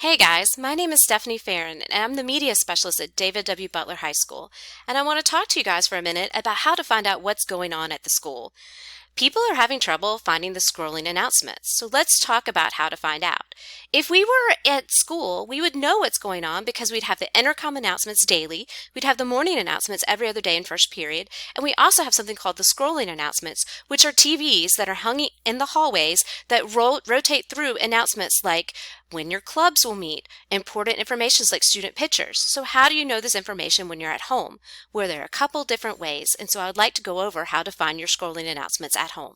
Hey guys, my name is Stephanie Farron, and I'm the media specialist at David W. Butler High School. And I want to talk to you guys for a minute about how to find out what's going on at the school. People are having trouble finding the scrolling announcements, so let's talk about how to find out. If we were at school, we would know what's going on because we'd have the intercom announcements daily, we'd have the morning announcements every other day in first period, and we also have something called the scrolling announcements, which are TVs that are hung in the hallways that rotate through announcements like when your clubs will meet, important information like student pictures. So how do you know this information when you're at home? Well, there are a couple different ways, and so I would like to go over how to find your scrolling announcements at home.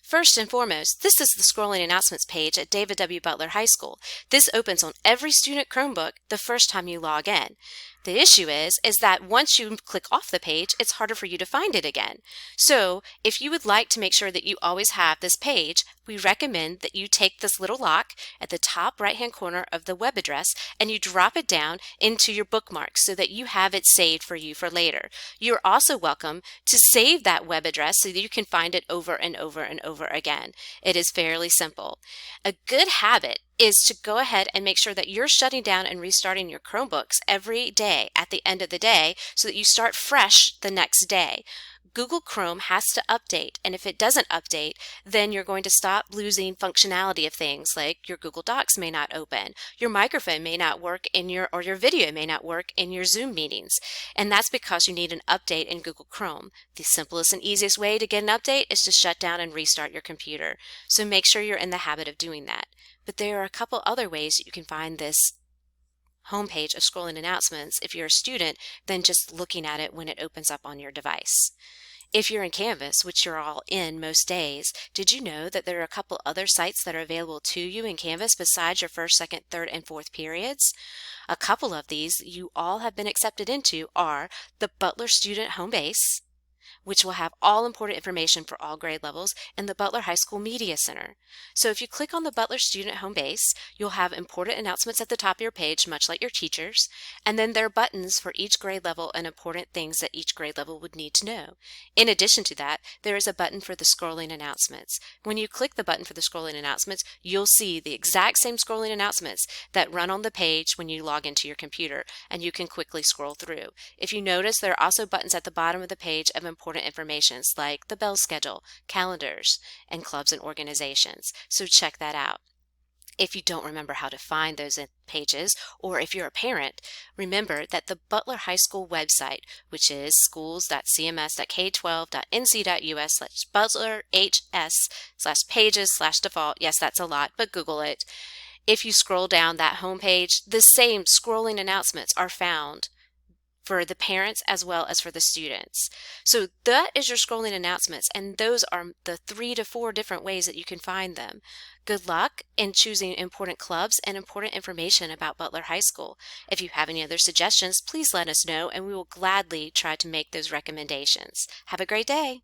First and foremost, this is the scrolling announcements page at David W. Butler High School. This opens on every student Chromebook the first time you log in. The issue is that once you click off the page, it's harder for you to find it again. So if you would like to make sure that you always have this page, we recommend that you take this little lock at the top right-hand corner of the web address and you drop it down into your bookmarks so that you have it saved for you for later. You're also welcome to save that web address so that you can find it over and over and over again. It is fairly simple. A good habit is to go ahead and make sure that you're shutting down and restarting your Chromebooks every day at the end of the day so that you start fresh the next day. Google Chrome has to update, and if it doesn't update, then you're going to stop losing functionality of things like your Google Docs may not open, your microphone may not work or your video may not work in your Zoom meetings, and that's because you need an update in Google Chrome. The simplest and easiest way to get an update is to shut down and restart your computer, so make sure you're in the habit of doing that. But there are a couple other ways that you can find this homepage of scrolling announcements if you're a student than just looking at it when it opens up on your device. If you're in Canvas, which you're all in most days, did you know that there are a couple other sites that are available to you in Canvas besides your first, second, third, and fourth periods? A couple of these you all have been accepted into are the Butler Student Home Base, which will have all important information for all grade levels, and the Butler High School Media Center. So if you click on the Butler Student Home Base, you'll have important announcements at the top of your page, much like your teachers, and then there are buttons for each grade level and important things that each grade level would need to know. In addition to that, there is a button for the scrolling announcements. When you click the button for the scrolling announcements, you'll see the exact same scrolling announcements that run on the page when you log into your computer, and you can quickly scroll through. If you notice, there are also buttons at the bottom of the page of important information like the bell schedule, calendars, and clubs and organizations. So check that out. If you don't remember how to find those pages, or if you're a parent, remember that the Butler High School website, which is schools.cms.k12.nc.us/butlerhs/pages/default, yes, that's a lot, but Google it. If you scroll down that homepage, the same scrolling announcements are found for the parents as well as for the students. So that is your scrolling announcements, and those are the 3 to 4 different ways that you can find them. Good luck in choosing important clubs and important information about Butler High School. If you have any other suggestions, please let us know, and we will gladly try to make those recommendations. Have a great day.